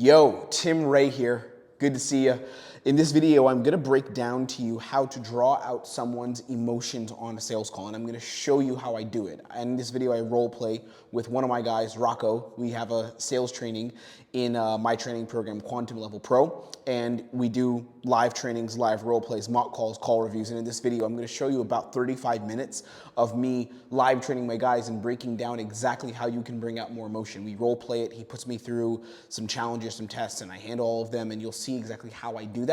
Yo, Tim Ray here. Good to see you. In this video, I'm gonna break down to you how to draw out someone's emotions on a sales call, and I'm gonna show you how I do it. In this video, I role play with one of my guys, Rocco. We have a sales training in my training program, Quantum Level Pro, and we do live trainings, live role plays, mock calls, call reviews, and in this video, I'm gonna show you about 35 minutes of me live training my guys and breaking down exactly how you can bring out more emotion. We role play it, he puts me through some challenges, some tests, and I handle all of them, and you'll see exactly how I do that.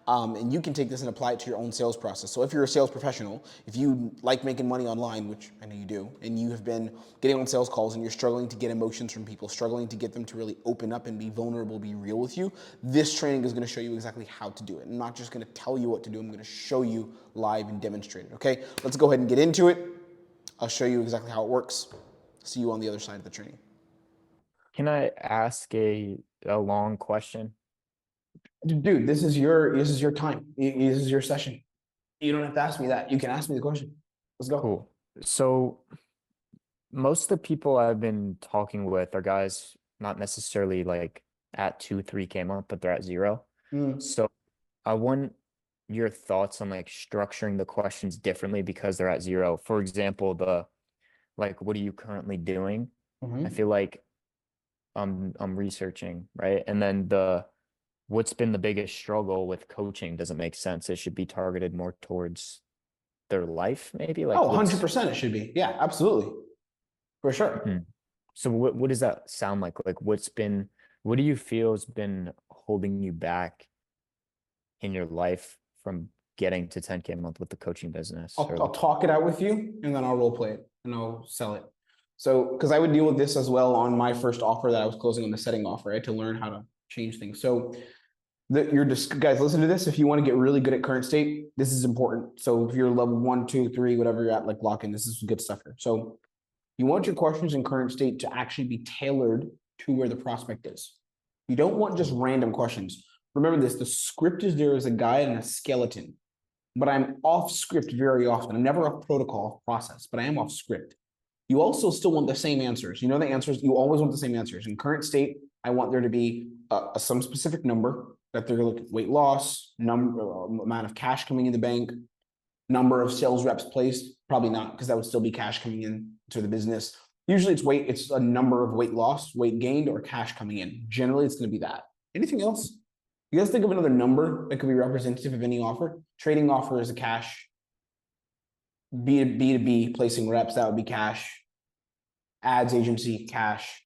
And you can take this and apply it to your own sales process. So if you're a sales professional, if you like making money online, which I know you do, and you have been getting on sales calls and you're struggling to get emotions from people, struggling to get them to really open up and be vulnerable, be real with you, this training is gonna show you exactly how to do it. I'm not just gonna tell you what to do, I'm gonna show you live and demonstrate it, okay? Let's go ahead and get into it. I'll show you exactly how it works. See you on the other side of the training. Can I ask a long question? Dude, this is your time. This is your session. You don't have to ask me that. You can ask me the question. Let's go. Cool. So most of the people I've been talking with are guys not necessarily like at 2-3K a month, but they're at 0. So I want your thoughts on like structuring the questions differently because they're at 0. For example, what are you currently doing? I feel like I'm researching, right? And then what's been the biggest struggle with coaching doesn't make sense. It should be targeted more towards their life, maybe. Like 100% it should be. Yeah, absolutely. For sure. So what does that sound like? Like what do you feel has been holding you back in your life from getting to 10K a month with the coaching business? I'll talk it out with you and then I'll role play it and I'll sell it. So, because I would deal with this as well on my first offer that I was closing on the setting offer, right? To learn how to change things. So guys, listen to this. If you want to get really good at current state, this is important. So if you're level 1, 2, 3, whatever you're at, like lock in, this is good stuff here. So you want your questions in current state to actually be tailored to where the prospect is. You don't want just random questions. Remember this, the script is there as a guide and a skeleton, but I'm off script very often. I'm never off protocol process, but I am off script. You also still want the same answers. You know the answers, you always want the same answers. In current state, I want there to be some specific number that they're looking at: weight loss, amount of cash coming in the bank, number of sales reps placed. Probably not, because that would still be cash coming in to the business. Usually it's a number of weight loss, weight gained, or cash coming in. Generally, it's going to be that. Anything else? You guys think of another number that could be representative of any offer? Trading offer is a cash. B2B placing reps, that would be cash. Ads agency, cash.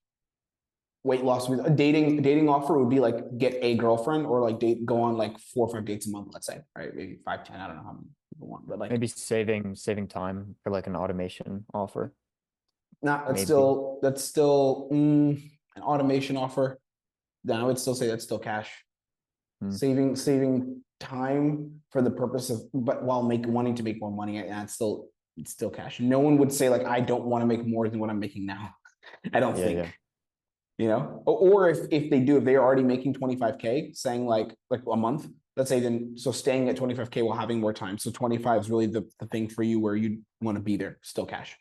Weight loss, a dating offer would be like get a girlfriend, or like go on like 4 or 5 dates a month, let's say, right? Maybe 5, 10, I don't know how many people want, but like maybe saving time for like an automation offer. That's still an automation offer. Then I would still say that's still cash. Saving time for the purpose of, but while wanting to make more money, it's still cash. No one would say like, I don't want to make more than what I'm making now. I don't think. Yeah. You know, or if they're already making 25K, saying like a month, let's say, then so staying at 25K while having more time. So 25 is really the thing for you where you want to be there, still cash.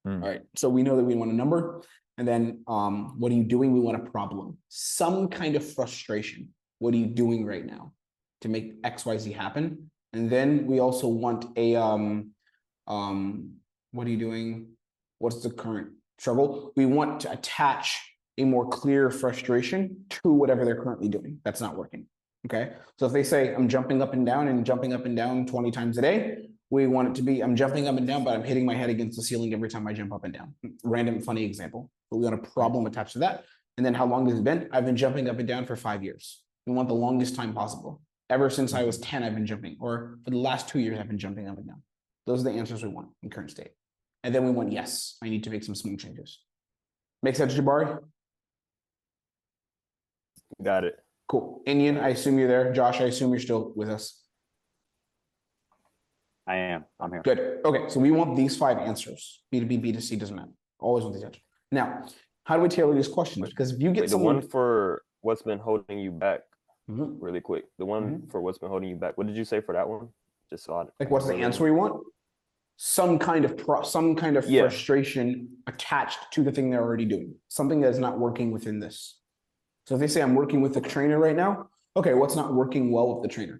All right. So we know that we want a number. And then what are you doing? We want a problem, some kind of frustration. What are you doing right now to make XYZ happen? And then we also want a what are you doing? What's the current struggle? We want to attach a more clear frustration to whatever they're currently doing that's not working. Okay. So if they say I'm jumping up and down 20 times a day, we want it to be I'm jumping up and down, but I'm hitting my head against the ceiling every time I jump up and down. Random funny example, but we want a problem attached to that. And then how long has it been? I've been jumping up and down for 5 years. We want the longest time possible. Ever since I was 10, I've been jumping, or for the last 2 years, I've been jumping up and down. Those are the answers we want in current state. And then we want, yes, I need to make some small changes. Make sense, Jabari? Got it. Cool. Indian, I assume you're there. Josh, I assume you're still with us. I am. I'm here. Good. Okay, so we want these 5 answers. B2B, B2C, doesn't matter. Always want these answers. Now, how do we tailor these questions? Because if you get the one for what's been holding you back, really quick. The one for what's been holding you back. What did you say for that one? Just so like, what's the answer we want? Some kind of frustration attached to the thing they're already doing. Something that's not working within this. So if they say I'm working with a trainer right now, okay, what's not working well with the trainer?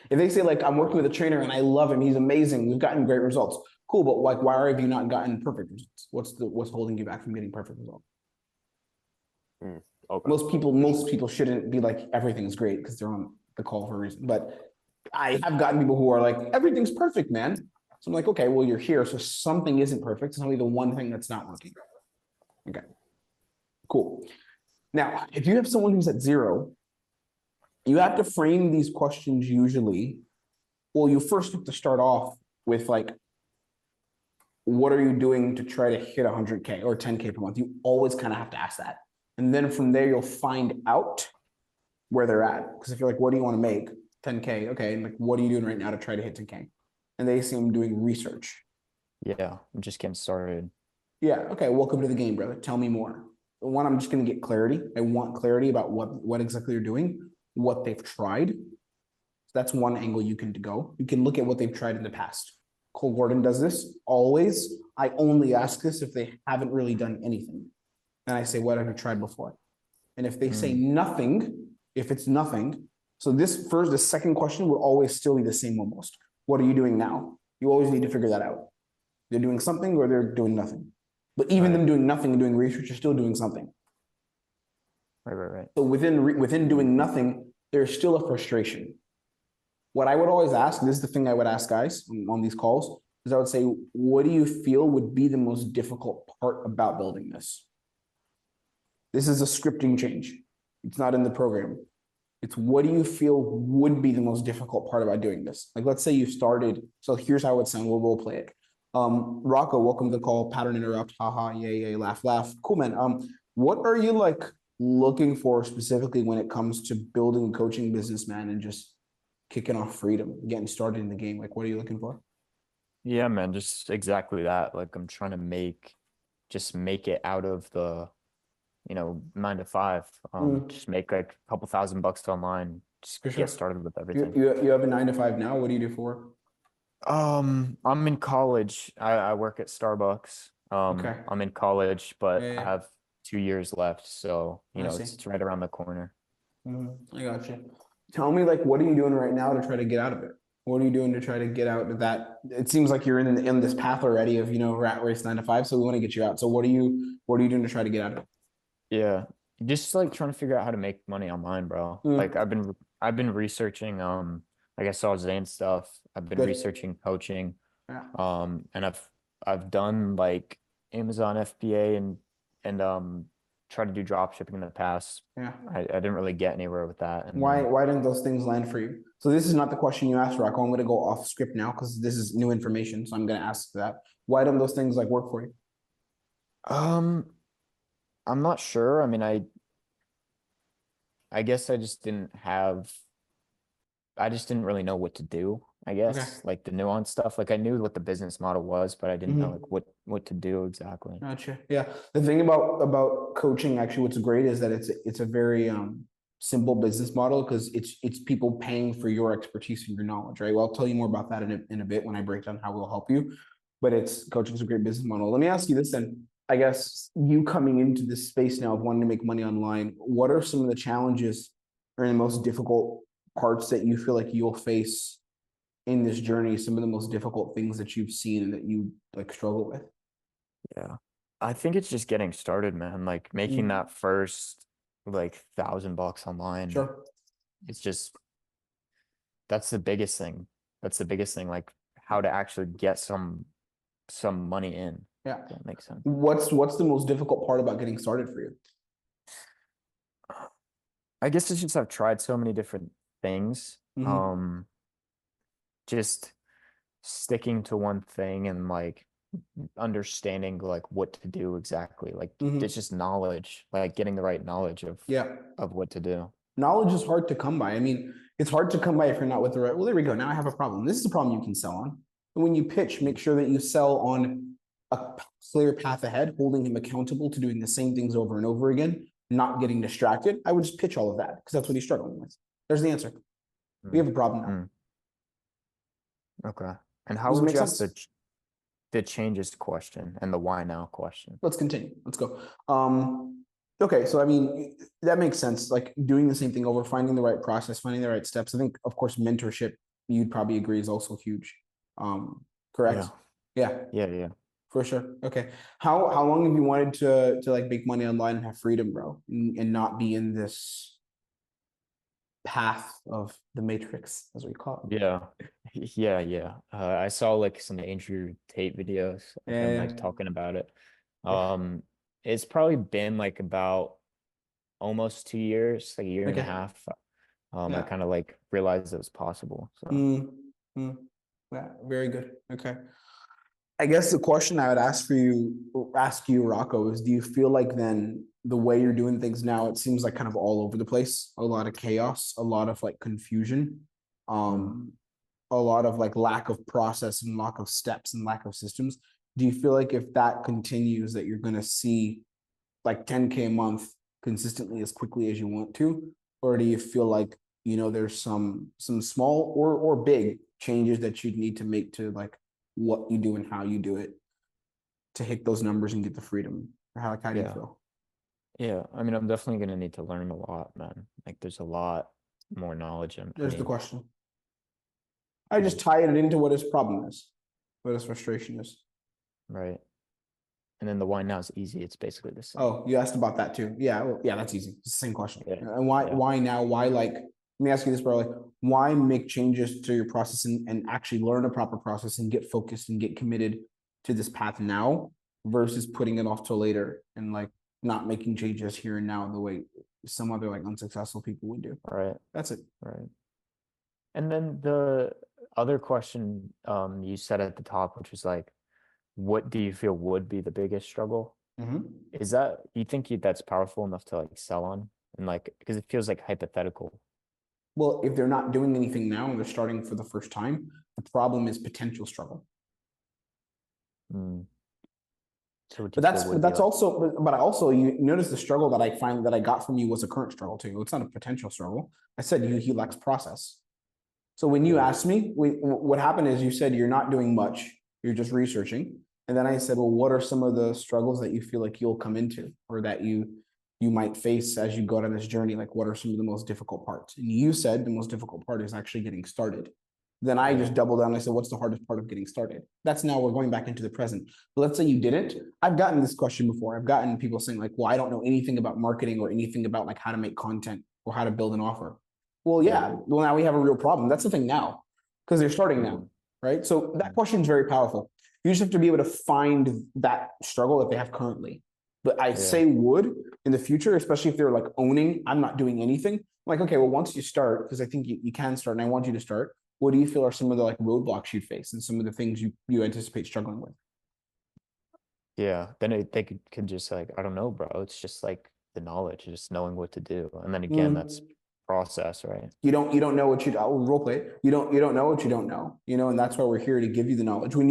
If they say like I'm working with a trainer and I love him, he's amazing, we've gotten great results. Cool, but like why have you not gotten perfect results? What's holding you back from getting perfect results? Okay. Most people shouldn't be like everything's great because they're on the call for a reason. But I have gotten people who are like, everything's perfect, man. So I'm like, okay, well, you're here. So something isn't perfect. It's only the one thing that's not working. Okay, cool. Now, if you have someone who's at 0, you have to frame these questions usually. Well, you first have to start off with like, what are you doing to try to hit 100K or 10K per month? You always kind of have to ask that. And then from there, you'll find out where they're at. Because if you're like, what do you want to make? 10K. Okay. And like, what are you doing right now to try to hit 10K? And they see I'm doing research. Yeah, I'm just getting started. Yeah. Okay. Welcome to the game, brother. Tell me more. One, I'm just going to get clarity. I want clarity about what exactly they're doing, what they've tried. So that's one angle you can go. You can look at what they've tried in the past. Cole Gordon does this always. I only ask this if they haven't really done anything. And I say, what have you tried before? And if they say nothing, if it's nothing, so the second question will always still be the same almost. What are you doing now? You always need to figure that out. They're doing something or they're doing nothing. But even them doing nothing and doing research, you're still doing something. Right. So within doing nothing, there's still a frustration. What I would always ask, this is the thing I would ask guys on these calls, is I would say, what do you feel would be the most difficult part about building this? This is a scripting change. It's not in the program. It's what do you feel would be the most difficult part about doing this? Like, let's say you started. So here's how it would sound. We'll role play it. Rocco, welcome to the call. Pattern interrupt. Haha. Yay. Laugh. Cool, man. What are you like looking for specifically when it comes to building a coaching business, man, and just kicking off freedom, getting started in the game? Like, what are you looking for? Yeah, man, just exactly that. Like I'm trying to make it out of the 9 to 5. Just make like a couple $1,000 online. Just get started with everything. You have a 9 to 5 now. What do you do for? I'm in college. I work at Starbucks. Okay. I'm in college, but Yeah. I have 2 years left, so it's right around the corner. I got you. Tell me, like, what are you doing right now to try to get out of it? What are you doing to try to get out of that? It seems like you're in this path already of rat race 9 to 5. So we want to get you out. So what are you doing to try to get out of it? Yeah, just like trying to figure out how to make money online, bro. Like I've been researching. Like I saw Zane stuff. I've been researching coaching. Yeah. And I've done like Amazon FBA and tried to do drop shipping in the past. Yeah. I didn't really get anywhere with that. And Why didn't those things land for you? So this is not the question you asked, Rocco. I'm going to go off script now because this is new information. So I'm going to ask that. Why don't those things like work for you? I'm not sure. I mean, I guess I just didn't really know what to do, I guess. Okay. Like the nuance stuff. Like I knew what the business model was, but I didn't know like what to do exactly. Gotcha. Yeah. The thing about coaching, actually, what's great is that it's a very simple business model because it's people paying for your expertise and your knowledge, right? Well, I'll tell you more about that in a bit when I break down how we'll help you. But coaching is a great business model. Let me ask you this then. I guess you coming into this space now of wanting to make money online, what are some of the challenges or the most difficult parts that you feel like you'll face in this journey? Some of the most difficult things that you've seen and that you like struggle with? Yeah. I think it's just getting started, man. Like making that first like $1,000 online. Sure. It's just that's the biggest thing. Like how to actually get some money in. Yeah. If that makes sense. What's the most difficult part about getting started for you? I guess it's just I've tried so many different things. Just sticking to one thing and like understanding like what to do exactly. Like it's just knowledge, like getting the right knowledge of what to do. Knowledge is hard to come by. I mean, it's hard to come by if you're not with the right. Well, there we go. Now I have a problem. This is a problem you can sell on. And when you pitch, make sure that you sell on a clear path ahead, holding him accountable to doing the same things over and over again, not getting distracted. I would just pitch all of that because that's what he's struggling with. There's the answer. We have a problem now. Okay. And how would you ask the changes question and the why now question? Let's continue. Let's go. Okay, so I mean, that makes sense. Like doing the same thing over, finding the right process, finding the right steps. I think, of course, mentorship, you'd probably agree, is also huge. Correct? Yeah, Yeah. for sure. Okay. How long have you wanted to like make money online and have freedom, bro, and not be in this path of the matrix, as we call it? Yeah. I saw like some Andrew Tate videos of him Yeah. like talking about it. It's probably been like about almost 2 years, like a year and a Okay. half. I Yeah. kind of like realized it was possible. So Yeah, very good. Okay. I guess the question I would ask you, Rocco, is do you feel like then the way you're doing things now, it seems like kind of all over the place, a lot of chaos, a lot of like confusion, a lot of like lack of process and lack of steps and lack of systems. Do you feel like if that continues that you're going to see like 10K a month consistently as quickly as you want to? Or do you feel like, there's some small or big changes that you'd need to make to like what you do and how you do it to hit those numbers and get the freedom? Or how do you feel? Yeah, I mean, I'm definitely gonna need to learn a lot, man. Like, there's a lot more knowledge. There's the question. I just tie it into what his problem is, what his frustration is. Right. And then the why now is easy. It's basically the same. Oh, you asked about that too. Yeah, well, yeah, that's easy. It's the same question. Yeah. And why now? Why like? Let me ask you this, bro. Like, why make changes to your process and actually learn a proper process and get focused and get committed to this path now versus putting it off till later and like not making changes here and now the way some other like unsuccessful people would do. Right. That's it. Right. And then the other question you said at the top, which was like, what do you feel would be the biggest struggle? Is that you think that's powerful enough to like sell on and like because it feels like hypothetical? Well, if they're not doing anything now and they're starting for the first time, the problem is potential struggle. So but that's also, but I also, you notice the struggle that I find that I got from you was a current struggle too. It's not a potential struggle. I said he lacks process. So when you asked me, what happened is you said you're not doing much, you're just researching. And then I said, well, what are some of the struggles that you feel like you'll come into or that you might face as you go down this journey? Like, what are some of the most difficult parts? And you said the most difficult part is actually getting started. Then I just doubled down. I said, what's the hardest part of getting started? That's now we're going back into the present. But let's say you didn't. I've gotten this question before. I've gotten people saying like, well, I don't know anything about marketing or anything about like how to make content or how to build an offer. Well, yeah. Well, now we have a real problem. That's the thing now because they're starting now, right? So that question is very powerful. You just have to be able to find that struggle that they have currently. But I say would in the future, especially if they're like owning, I'm not doing anything. I'm like, okay, well, once you start, because I think you can start and I want you to start, what do you feel are some of the like roadblocks you'd face and some of the things you anticipate struggling with? Yeah, then they could just like, I don't know, bro. It's just like the knowledge, just knowing what to do. And then again, that's process, right? You don't know what role play. You don't know what you don't know, and that's why we're here to give you the knowledge. When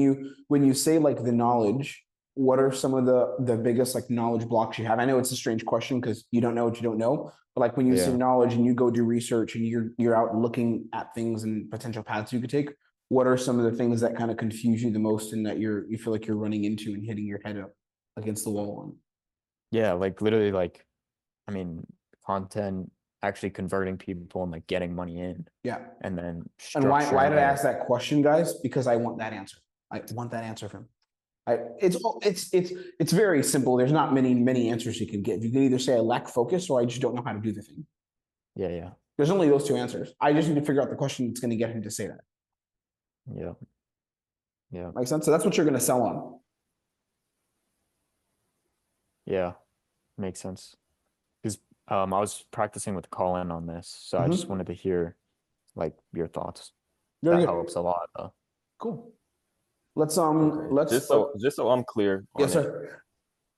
you say like the knowledge, what are some of the biggest like knowledge blocks you have? I know it's a strange question because you don't know what you don't know, but like when you say knowledge and you go do research and you're out looking at things and potential paths you could take, what are some of the things that kind of confuse you the most and that you feel like you're running into and hitting your head up against the wall on? Yeah, like literally like, I mean, content, actually converting people and like getting money in. Yeah. And then and why did I ask that question, guys? Because I want that answer. I want that answer from him. It's very simple. There's not many answers you can give. You can either say I lack focus or I just don't know how to do the thing. Yeah. There's only those two answers. I just need to figure out the question that's going to get him to say that. Yeah. Makes sense? So that's what you're going to sell on. Yeah. Makes sense. Because I was practicing with Colin on this, so I just wanted to hear like your thoughts. That helps a lot though. Cool. Let's just so I'm clear on yes, sir.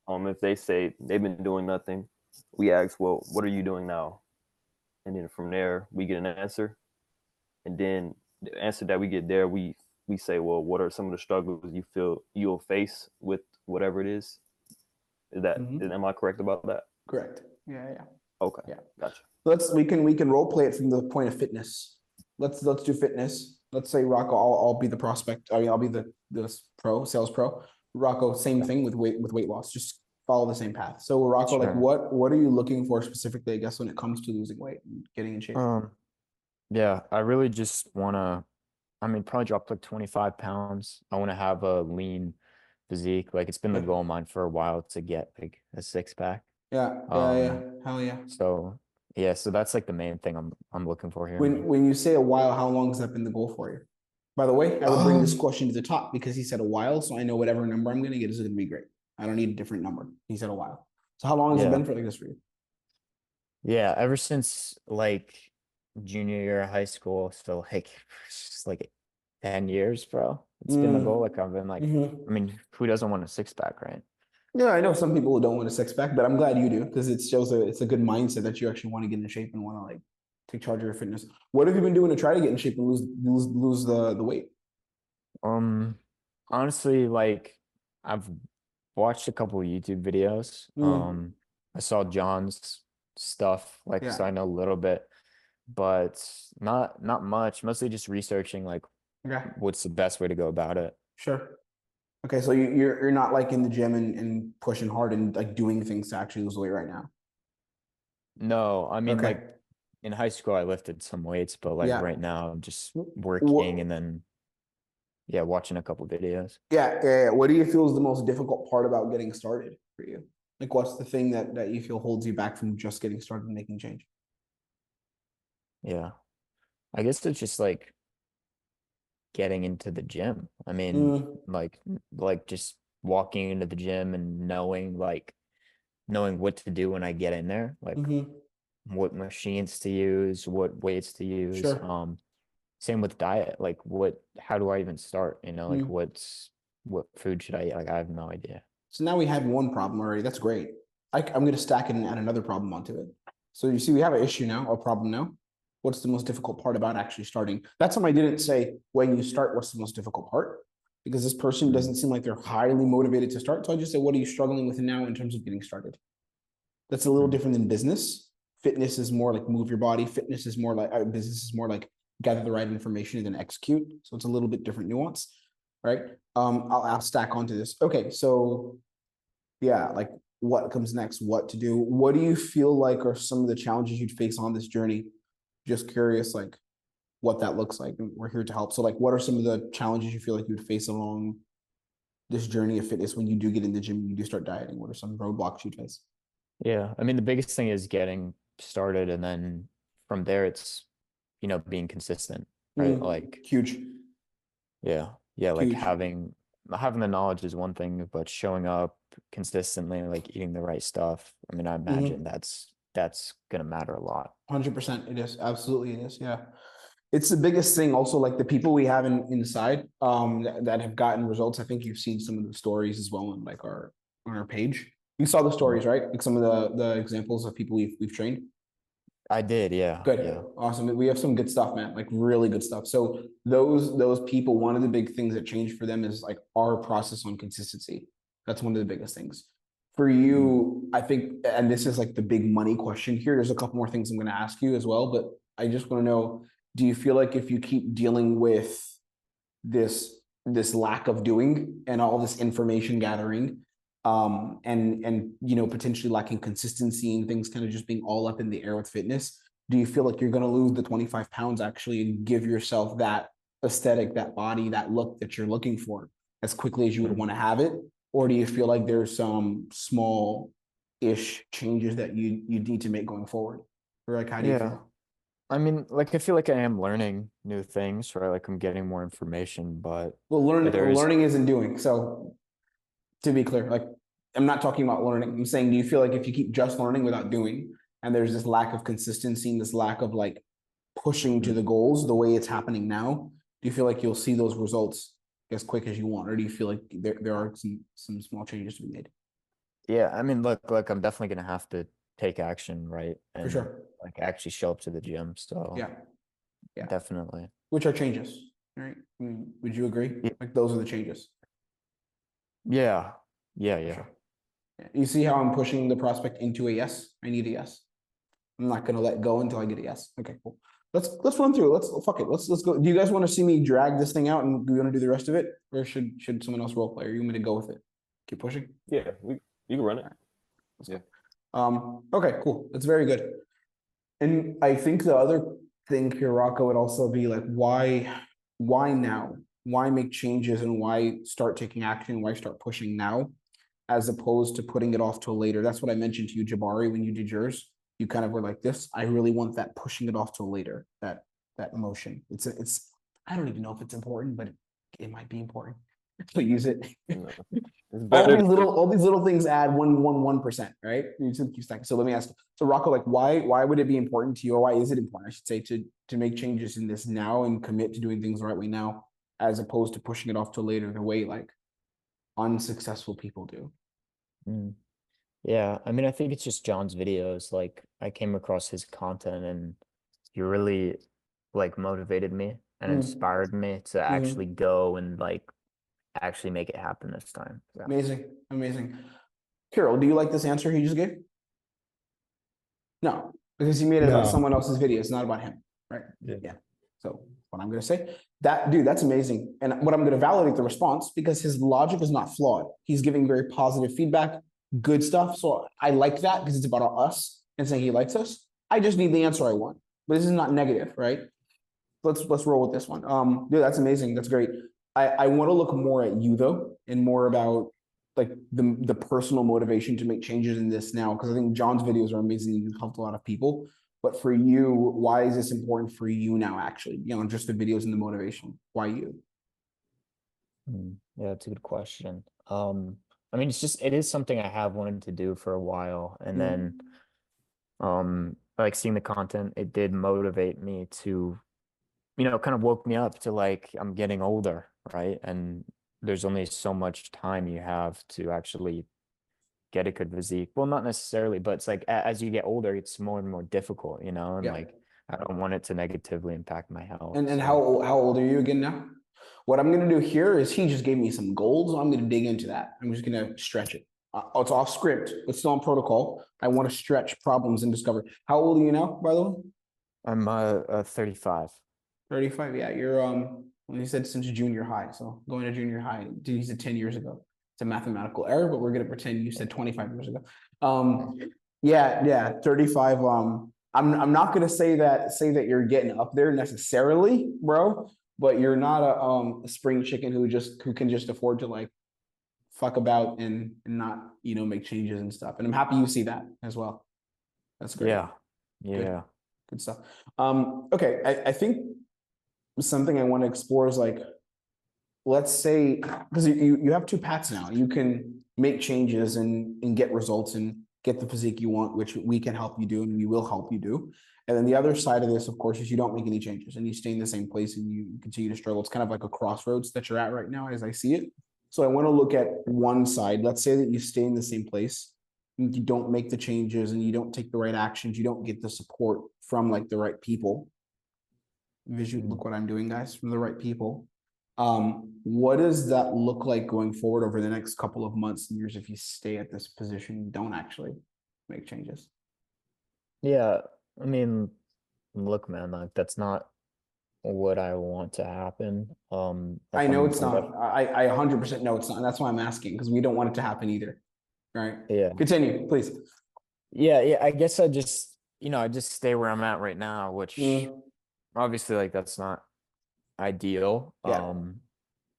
If they say they've been doing nothing, we ask, well, what are you doing now? And then from there we get an answer. And then the answer that we get there, we say, well, what are some of the struggles you feel you'll face with whatever it is? Am I correct about that? Correct. Yeah. Okay. Yeah. Gotcha. We can role play it from the point of fitness. Let's do fitness. Let's say Rocco, I'll be the prospect. I mean, I'll be the sales pro. Rocco, same thing with weight loss. Just follow the same path. So Rocco, like Sure. what are you looking for specifically, I guess, when it comes to losing weight and getting in shape? Yeah, I really just wanna, I mean, probably drop like 25 pounds. I want to have a lean physique. Like it's been the Okay. goal of mine for a while to get like a six pack. Yeah, hell yeah. So yeah, so that's like the main thing I'm looking for here. When you say a while, how long has that been the goal for you? By the way, I would bring this Um, question to the top because he said a while, so I know whatever number I'm gonna get is gonna be great. I don't need a different number. He said a while. So how long has it Yeah. been for like this for you? Yeah, ever since like junior year of high school, so like just like 10 years, bro. It's been the goal. Like I've been like, Mhm. I mean, who doesn't want a six pack, right? Yeah, I know some people who don't want a six pack, but I'm glad you do because it shows it's a good mindset that you actually want to get in shape and want to like take charge of your fitness. What have you been doing to try to get in shape and lose the weight? Um, Honestly, like I've watched a couple of YouTube videos. Mm, I saw John's stuff, like yeah. so I know a little bit, but not much. Mostly just researching like Okay. what's the best way to go about it. Sure. Okay, so you're not like in the gym and pushing hard and like doing things to actually lose weight right now. No, I mean Okay. like in high school I lifted some weights, but like Yeah. right now I'm just working What, and then yeah, watching a couple videos. yeah. What do you feel is the most difficult part about getting started for you? Like, what's the thing that you feel holds you back from just getting started and making change? Yeah. I guess it's just like getting into the gym. I mean, Mm, like just walking into the gym and knowing what to do when I get in there, like mm-hmm. what machines to use, what weights to use. Sure. Same with diet. Like how do I even start? Like Mm. what food should I eat? Like I have no idea. So now we have one problem already. That's great. I'm going to stack it and add another problem onto it. So you see, we have an issue now, a problem now. What's the most difficult part about actually starting? That's something I didn't say when you start. What's the most difficult part? Because this person Mm. doesn't seem like they're highly motivated to start. So I just say, what are you struggling with now in terms of getting started? That's a little Mm. different than business. Fitness is more like move your body. Fitness is more like business is more like gather the right information and then execute. So it's a little bit different nuance, right? I'll stack onto this. Okay, so yeah, like what comes next, what to do. What do you feel like are some of the challenges you'd face on this journey? Just curious, like what that looks like. And we're here to help. So, like, what are some of the challenges you feel like you would face along this journey of fitness when you do get in the gym and you do start dieting? What are some roadblocks you face? Yeah. I mean, the biggest thing is getting started and then from there it's, being consistent, right? Like, Huge, yeah. Yeah, like huge. having the knowledge is one thing, but showing up consistently, like eating the right stuff. I mean, I imagine that's gonna matter a lot. 100%. It is. Absolutely, it is. Yeah. It's the biggest thing. Also, like the people we have inside that have gotten results. I think you've seen some of the stories as well on like on our page. You saw the Mm. stories, right? Like some of the examples of people we've trained. I did, yeah, Good. yeah. Awesome. We have some good stuff, man. Like really good stuff. So those people, one of the big things that changed for them is like our process on consistency. That's one of the biggest things. For Mm. you, I think, and this is like the big money question here. There's a couple more things I'm going to ask you as well, but I just want to know, do you feel like if you keep dealing with this lack of doing and all this information gathering, and potentially lacking consistency and things kind of just being all up in the air with fitness, do you feel like you're going to lose the 25 pounds actually and give yourself that aesthetic, that body, that look that you're looking for as quickly as you would Mm. want to have it? Or do you feel like there's some small ish changes that you need to make going forward? Or like, how do you Yeah. feel? I mean, like I feel like I am learning new things, right? Like I'm getting more information, but Well, there's learning isn't doing. So to be clear, like I'm not talking about learning. I'm saying, do you feel like if you keep just learning without doing, and there's this lack of consistency and this lack of like pushing to Mm. the goals the way it's happening now, do you feel like you'll see those results as quick as you want, or do you feel like there are some small changes to be made? Yeah, I mean, look, I'm definitely gonna have to take action, right? For And sure. like actually show up to the gym. So Yeah. Yeah. definitely. Which are changes, right? I mean, would you agree? Yeah, Like those are the changes. yeah, yeah, For yeah. sure. Yeah. You see how I'm pushing the prospect into a yes? I need a yes. I'm not gonna let go until I get a yes. Okay, cool. Let's run through. Let's fuck it. Let's go. Do you guys want to see me drag this thing out and do you want to do the rest of it, or should someone else role play? Or you want me to go with it? Keep pushing. Yeah, we You can run it. Yeah. Okay, cool. That's very good. And I think the other thing here, Rocco, would also be like, why now? Why make changes and why start taking action? Why start pushing now, as opposed to putting it off till later? That's what I mentioned to you, Jabari, when you did yours. You kind of were like this. I really want that pushing it off till later. That emotion. It's. I don't even know if it's important, but it might be important. So use it. No. It's all better. these little things add 1%, right? So let me ask. So Rocco, like, why would it be important to you, or why is it important, I should say, to make changes in this now and commit to doing things the right way now, as opposed to pushing it off to later, the way like unsuccessful people do? Yeah, I mean, I think it's just John's videos. Like, I came across his content and he really like motivated me and inspired me to actually go and like actually make it happen this time. So. Amazing. Kyrill, do you like this answer he just gave? No, because he made it about someone else's video. It's not about him, right? Yeah. So what I'm going to say, that's amazing. And what I'm going to validate the response, because his logic is not flawed. He's giving very positive feedback, good stuff. So I like that because it's about us and saying he likes us. I just need the answer I want, but this is not negative, right? Let's roll with this one. Dude, that's amazing. That's great. I want to look more at you though, and more about like the personal motivation to make changes in this now, because I think John's videos are amazing and you've helped a lot of people. But for you, why is this important for you now, actually, beyond just the videos and the motivation? Why you? Yeah, that's a good question. I mean, it is something I have wanted to do for a while. And then like seeing the content, it did motivate me to, kind of woke me up to like, I'm getting older, right? And there's only so much time you have to actually get a good physique. Well, not necessarily, but it's like as you get older, it's more and more difficult, and like I don't want it to negatively impact my health. And how old are you again now? What I'm gonna do here is he just gave me some gold, so I'm gonna dig into that. I'm just gonna stretch it. It's off script, but still on protocol. I want to stretch problems and discover. How old are you now, by the way? I'm 35. 35. Yeah, you're well, you said since junior high, so going to junior high. Dude, you said 10 years ago. It's a mathematical error, but we're gonna pretend you said 25 years ago. Yeah, 35. I'm not gonna say that you're getting up there necessarily, bro, but you're not a spring chicken who can just afford to like fuck about and not make changes and stuff. And I'm happy you see that as well. That's great. Yeah. Good stuff. Okay, I think something I want to explore is like, let's say, because you have two paths now. You can make changes and get results and get the physique you want, which we can help you do and we will help you do. And then the other side of this, of course, is you don't make any changes and you stay in the same place and you continue to struggle. It's kind of like a crossroads that you're at right now, as I see it. So I want to look at one side. Let's say that you stay in the same place, and you don't make the changes and you don't take the right actions. You don't get the support from like the right people. Look what I'm doing, guys, from the right people. What does that look like going forward over the next couple of months and years if you stay at this position and don't actually make changes? Yeah, I mean, look, man, like that's not what I want to happen. I know it's not. I 100% know it's not. And that's why I'm asking, because we don't want it to happen either. Right. Yeah. Continue, please. Yeah. I guess I just stay where I'm at right now, which obviously like that's not ideal. Yeah.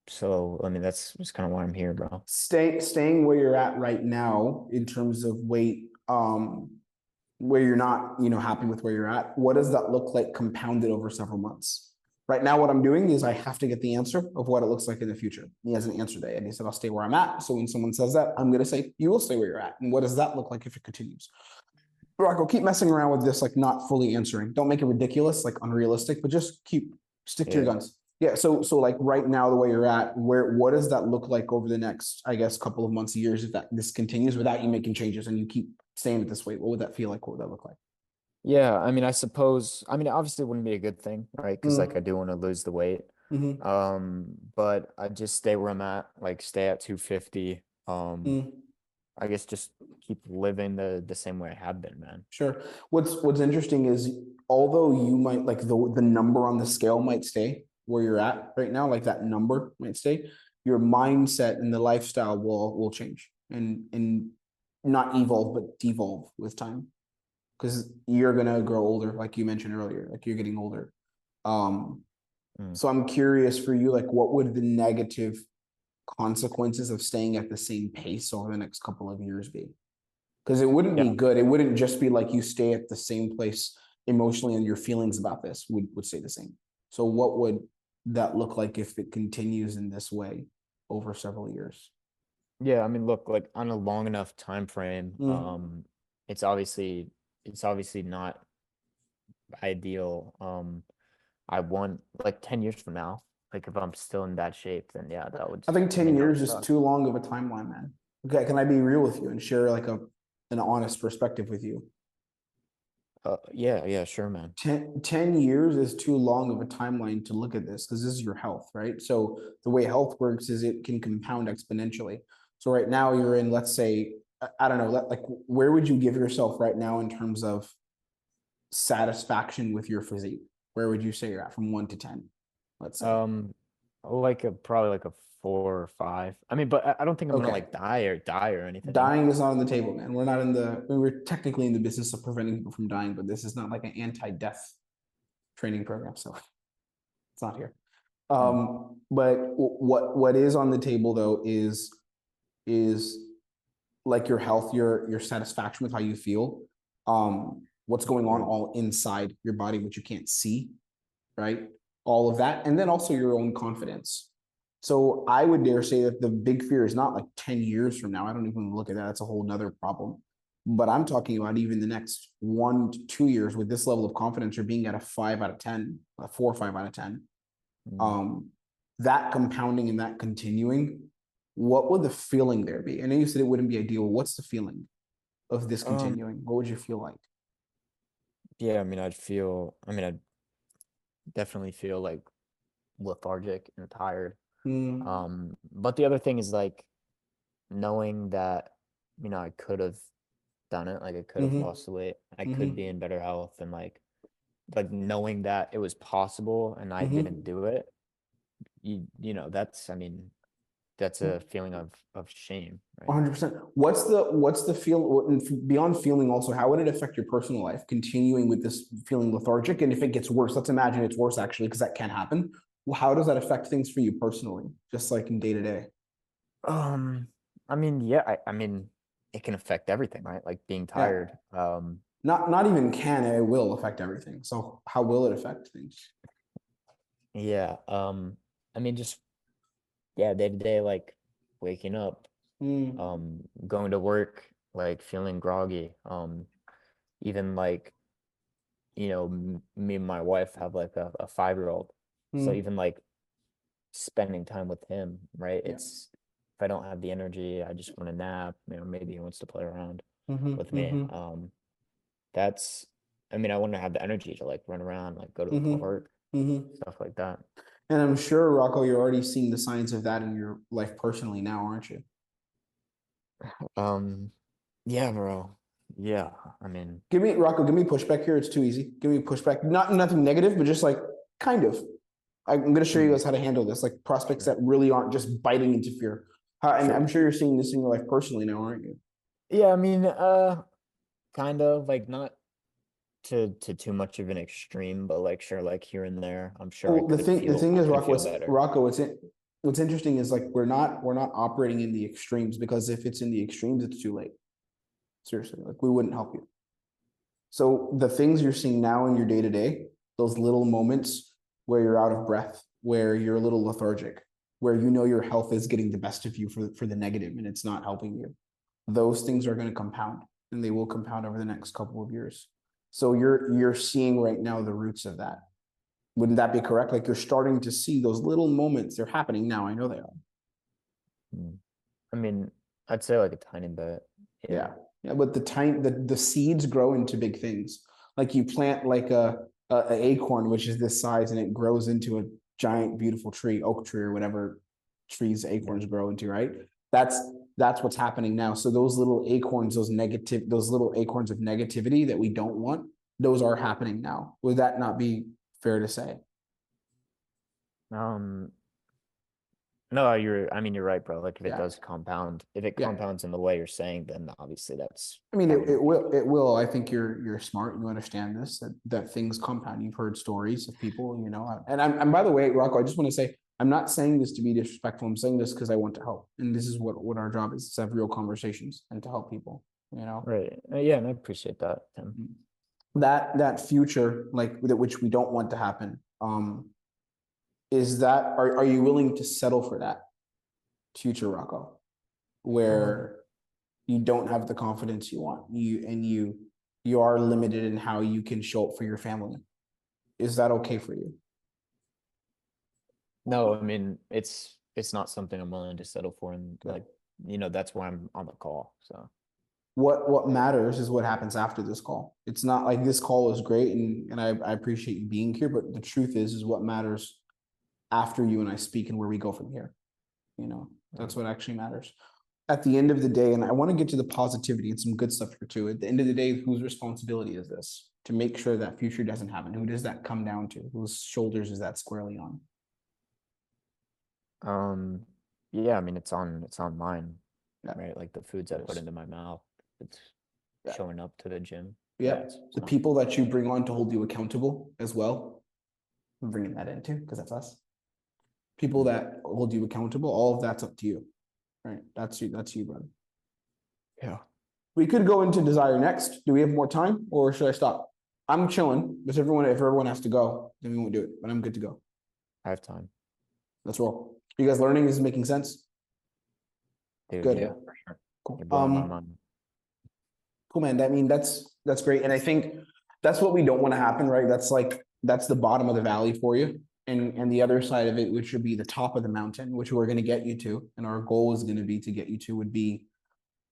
So I mean that's just kind of why I'm here, bro. Staying where you're at right now in terms of weight, where you're not, happy with where you're at. What does that look like compounded over several months? Right now, what I'm doing is I have to get the answer of what it looks like in the future. He hasn't answered that, and he said, I'll stay where I'm at. So when someone says that, I'm going to say, you will stay where you're at. And what does that look like if it continues? Rocco, keep messing around with this, like not fully answering. Don't make it ridiculous, like unrealistic, but just stick to your guns. Yeah. So like right now, the way you're at, what does that look like over the next, I guess, couple of months, years, if this continues without you making changes and you keep staying at this weight? What would that feel like? What would that look like? Yeah, I mean, obviously it wouldn't be a good thing, right? Because like I do want to lose the weight. But I just stay where I'm at, like stay at 250. I guess just keep living the same way I have been, man. Sure. What's interesting is, although you might like the number on the scale might stay where you're at right now, like that number might stay, your mindset and the lifestyle will change. And not evolve, but devolve with time. Because you're gonna grow older, like you mentioned earlier, like you're getting older. So I'm curious for you, like what would the negative consequences of staying at the same pace over the next couple of years be? Because it wouldn't be good. It wouldn't just be like you stay at the same place emotionally and your feelings about this would stay the same. So what would that look like if it continues in this way over several years? Yeah, I mean, look, like on a long enough time frame, it's obviously not ideal. I want like 10 years from now, like if I'm still in bad shape, then yeah, that would. I think 10 years is suck. too long of a timeline, man. Okay, can I be real with you and share like an honest perspective with you? Yeah, sure, man. 10 years is too long of a timeline to look at this because this is your health, right? So the way health works is it can compound exponentially. So right now you're in, let's say, I don't know, like where would you give yourself right now in terms of satisfaction with your physique? Where would you say you're at from 1 to 10? Let's say. Probably like a 4 or 5. I mean, but I don't think I'm gonna Okay. like die or anything. Dying is not on the table, man. We're not in the, I mean, we're technically in the business of preventing people from dying, but this is not like an anti-death training program, so it's not here. But what is on the table though is like your health, your satisfaction with how you feel, what's going on all inside your body, which you can't see, right? All of that, and then also your own confidence. So I would dare say that the big fear is not like 10 years from now. I don't even look at that. That's a whole nother problem. But I'm talking about even the next 1 to 2 years with this level of confidence, you're being at a 5 out of 10, a 4 or 5 out of 10. That compounding and that continuing, what would the feeling there be? I know you said it wouldn't be ideal. What's the feeling of this continuing? What would you feel like? Yeah, I mean, I'd definitely feel like lethargic and tired. But the other thing is like knowing that, I could have done it, like I could have lost the weight, I could be in better health, and like knowing that it was possible and I didn't do it, that's a feeling of shame, right? 100%. What's the feel beyond feeling also, how would it affect your personal life continuing with this feeling lethargic? And if it gets worse, let's imagine it's worse actually, because that can happen. Well, how does that affect things for you personally, just like in day to day? I mean, yeah, I mean, it can affect everything, right? Like being tired. Not even can, it will affect everything. So how will it affect things? Yeah. I mean, just day to day, like waking up, going to work, like feeling groggy. Even like, me and my wife have like a 5-year-old. So even like spending time with him, right? It's, if I don't have the energy, I just want to nap, maybe he wants to play around with me. That's, I mean, I want to have the energy to like run around, like go to the park, stuff like that. And I'm sure, Rocco, you're already seeing the signs of that in your life personally now, aren't you? Yeah, bro. Yeah, I mean, Give me pushback here. It's too easy. Give me pushback. Nothing negative, but just like kind of. I'm going to show you guys how to handle this, like prospects that really aren't just biting into fear. And I'm sure you're seeing this in your life personally now, aren't you? Yeah, I mean, kind of like not to too much of an extreme, but like sure, like here and there, I'm sure Well, the thing is, Rocco, what's interesting is like we're not operating in the extremes, because if it's in the extremes, it's too late. Seriously, like we wouldn't help you. So the things you're seeing now in your day to day, those little moments where you're out of breath, where you're a little lethargic, where your health is getting the best of you for the negative and it's not helping you, those things are going to compound, and they will compound over the next couple of years. So you're seeing right now the roots of that. Wouldn't that be correct? Like you're starting to see those little moments. They're happening now. I know they are. I mean, I'd say like a tiny bit. Yeah. But the seeds grow into big things. Like you plant like a acorn, which is this size, and it grows into a giant, beautiful tree, oak tree or whatever trees acorns grow into, right? That's what's happening now. So those little acorns, those little acorns of negativity that we don't want, those are happening now. Would that not be fair to say? I No, I mean, you're right, bro. Like if it Yeah. does compound, if it Yeah. compounds in the way you're saying, then obviously that's. I mean, that it would- will. I think you're smart. You understand this, that things compound. You've heard stories of people, and by the way, Rocco, I just want to say, I'm not saying this to be disrespectful. I'm saying this because I want to help. And this is what our job is, to have real conversations and to help people, Right. Yeah, and I appreciate that, Tim. that future, like which we don't want to happen. Is that, are you willing to settle for that future, Rocco, where you don't have the confidence you want, you are limited in how you can show up for your family? Is that okay for you? No, I mean it's not something I'm willing to settle for, and Yeah. like that's why I'm on the call. So What matters is what happens after this call. It's not like this call is great, and I appreciate you being here, but the truth is what matters after you and I speak and where we go from here. That's what actually matters. At the end of the day, and I want to get to the positivity and some good stuff here too. At the end of the day, whose responsibility is this to make sure that future doesn't happen? Who does that come down to? Whose shoulders is that squarely on? yeah, I mean it's on mine, Yeah. right? Like the foods I put into my mouth, it's showing up to the gym. Yeah, it's the not- people that you bring on to hold you accountable as well. I'm bringing that in too, because that's us. People that hold you accountable, all of that's up to you, right? That's you, brother. Yeah. We could go into desire next. Do we have more time, or should I stop? I'm chilling, but if everyone has to go, then we won't do it. But I'm good to go. I have time. Let's roll. You guys learning? This is making sense? Dude, Good. yeah, for sure. Cool. You're blowing my mind. Cool, man. I mean, that's great. And I think that's what we don't want to happen, right? That's the bottom of the valley for you. And the other side of it, which would be the top of the mountain, which we're going to get you to, and our goal is going to be to get you to, would be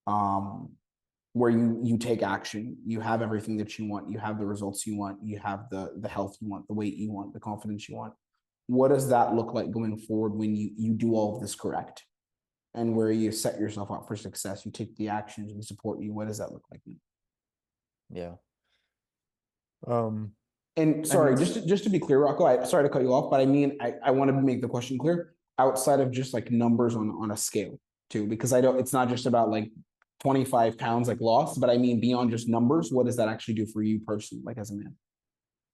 where you take action. You have everything that you want, you have the results you want, you have the health you want, the weight you want, the confidence you want. What does that look like going forward when you do all of this correct? And where you set yourself up for success, you take the actions, we support you. What does that look like? Yeah. And sorry, just to be clear, Rocco, sorry to cut you off, but I mean, I want to make the question clear outside of just like numbers on a scale too, because it's not just about like 25 pounds like lost, but I mean, beyond just numbers, what does that actually do for you personally, like as a man?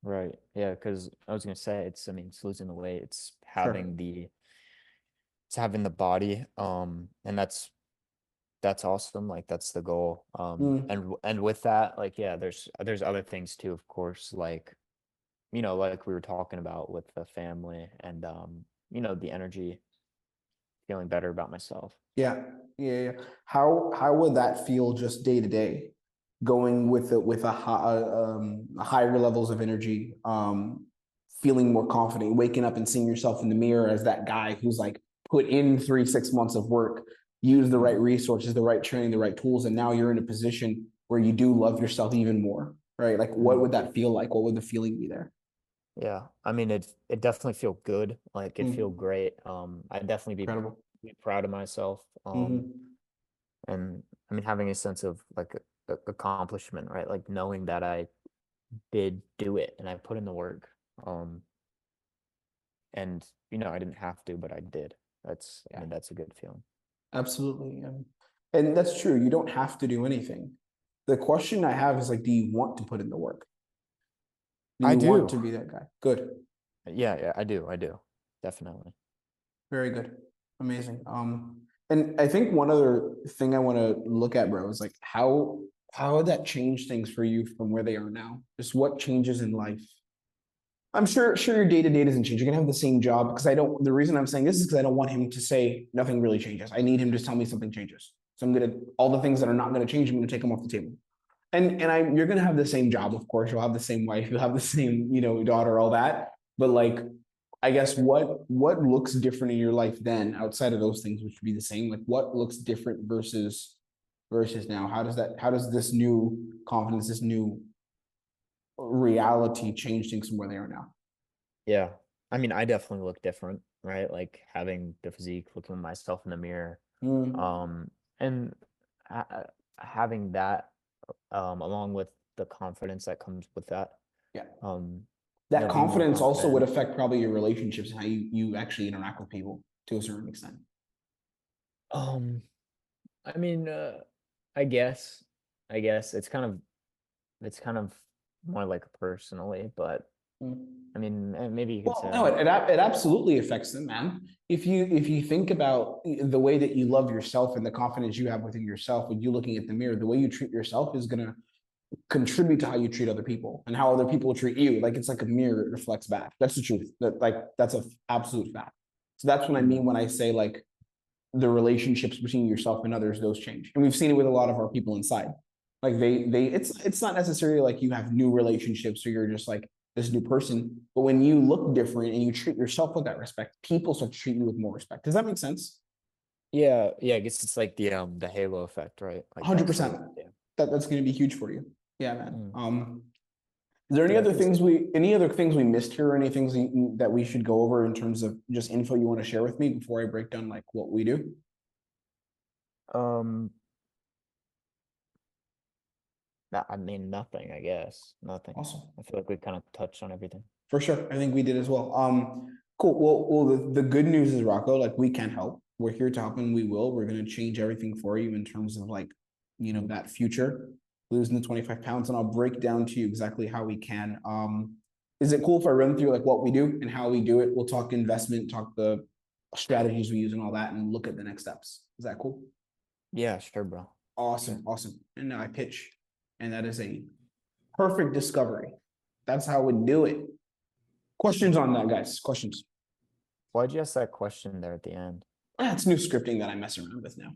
Right. Yeah, because I was gonna say it's losing the weight, it's having the body, and that's awesome. Like that's the goal. And with that, like yeah, there's other things too, of course, like like we were talking about with the family and the energy, feeling better about myself. Yeah. How would that feel just day to day, going with higher levels of energy, feeling more confident, waking up and seeing yourself in the mirror as that guy who's like put in 6 months of work, use the right resources, the right training, the right tools, and now you're in a position where you do love yourself even more, right? Like, what would that feel like? What would the feeling be there? Yeah, I mean it definitely feel good. Like it feel great. I'd definitely be proud of myself. And I mean having a sense of like accomplishment, right? Like knowing that I did do it and I put in the work. And I didn't have to, but I did. I mean that's a good feeling. Absolutely. And that's true. You don't have to do anything. The question I have is like, do you want to put in the work? Do you want to be that guy? Good. Yeah, I do. Definitely. Very good. Amazing. And I think one other thing I want to look at, bro, is like how would that change things for you from where they are now? Just what changes in life? I'm sure your day-to-day doesn't change. You're gonna have the same job, because the reason I'm saying this is because I don't want him to say nothing really changes. I need him to tell me something changes. So all the things that are not gonna change, I'm gonna take them off the table. And you're gonna have the same job, of course. You'll have the same wife, you'll have the same, daughter, all that. But like, I guess what looks different in your life then, outside of those things, which would be the same? Like, what looks different versus now? How does this new confidence, this new reality change things from where they are now? Yeah. I mean, I definitely look different, right? Like having the physique, looking at myself in the mirror, and having that, along with the confidence that comes with that. Yeah. being That more confidence also would confident. affect probably your relationships and how you actually interact with people to a certain extent. I mean, I guess it's kind of more like personally, but I mean, maybe you could Well, say no, it absolutely affects them, man. If you think about the way that you love yourself and the confidence you have within yourself when you looking at the mirror, the way you treat yourself is gonna contribute to how you treat other people and how other people treat you. Like it's like a mirror, it reflects back. That's the truth. That's a absolute fact. So that's what I mean when I say like the relationships between yourself and others, those change. And we've seen it with a lot of our people inside. Like it's not necessarily like you have new relationships or you're just like this new person, but when you look different and you treat yourself with that respect, people start to treat you with more respect. Does that make sense? yeah, I guess it's like the halo effect, right? Like 100%. yeah. That's going to be huge for you. Yeah, man. Mm. Is there any Yeah, other things we missed here or any things that we should go over in terms of just info you want to share with me before I break down like what we do? Um, I mean, nothing, I guess. Nothing. Awesome. I feel like we kind of touched on everything. For sure. I think we did as well. Cool. Well, the good news is, Rocco, like we can help. We're here to help and we will. We're going to change everything for you in terms of like, that future, losing the 25 pounds. And I'll break down to you exactly how we can. Is it cool if I run through like what we do and how we do it? We'll talk investment, talk the strategies we use and all that, and look at the next steps. Is that cool? Yeah, sure, bro. Awesome. Awesome. And now I pitch. And that is a perfect discovery. That's how we do it. Questions on that, guys? Questions? Why'd you ask that question there at the end? It's new scripting that I mess around with now.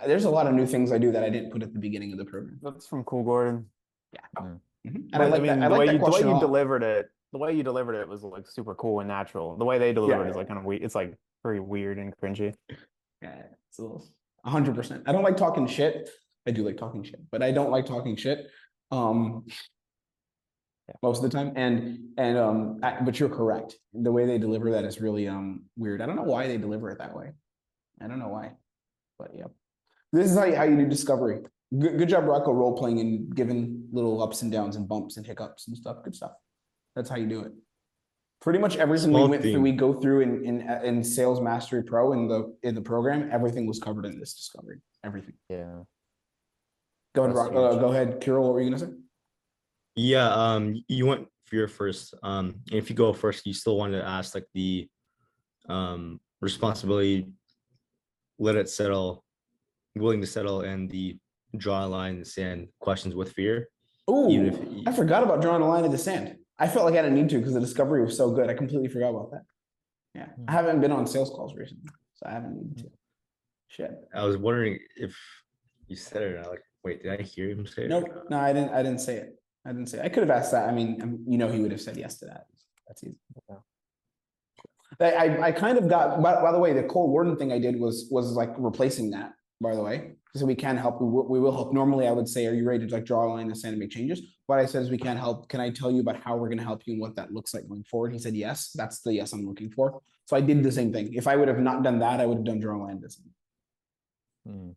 There's a lot of new things I do that I didn't put at the beginning of the program. That's from Cool Gordon. Yeah. Mm-hmm. And I like that. I the like way that you question a lot. delivered it, the way you delivered it was like super cool and natural. The way they delivered it is like kind of weird. It's like very weird and cringy. Yeah, it's a little 100%. I don't like talking shit. I do like talking shit, but I don't like talking shit. Most of the time. But you're correct. The way they deliver that is really weird. I don't know why they deliver it that way. I don't know why, but yeah. This is how you do discovery. Good job, Rocco, role playing and giving little ups and downs and bumps and hiccups and stuff. Good stuff. That's how you do it. Pretty much everything we went through, we go through in Sales Mastery Pro in the program. Everything was covered in this discovery. Everything. Yeah. Go ahead, Rocco. Go ahead, Kyrill. What were you gonna say? Yeah, you went for your first. If you go first, you still wanted to ask like the responsibility, let it settle, willing to settle, and the draw a line in the sand questions with fear. Oh, I forgot about drawing a line in the sand. I felt like I didn't need to because the discovery was so good. I completely forgot about that. Yeah, I haven't been on sales calls recently, so I haven't needed to. Shit. I was wondering if you said it. And I like, wait, did I hear him say it? Nope. No, I didn't say it. I didn't say it. I could have asked that. I mean, he would have said yes to that. That's easy. Yeah. I kind of got. By the way, the cold warden thing I did was like replacing that. By the way, so we can help. We will help. Normally, I would say, "Are you ready to like draw a line in the sand and make changes?" What I said is, "We can help. Can I tell you about how we're going to help you and what that looks like going forward?" He said, "Yes." That's the yes I'm looking for. So I did the same thing. If I would have not done that, I would have done draw a line in the sand.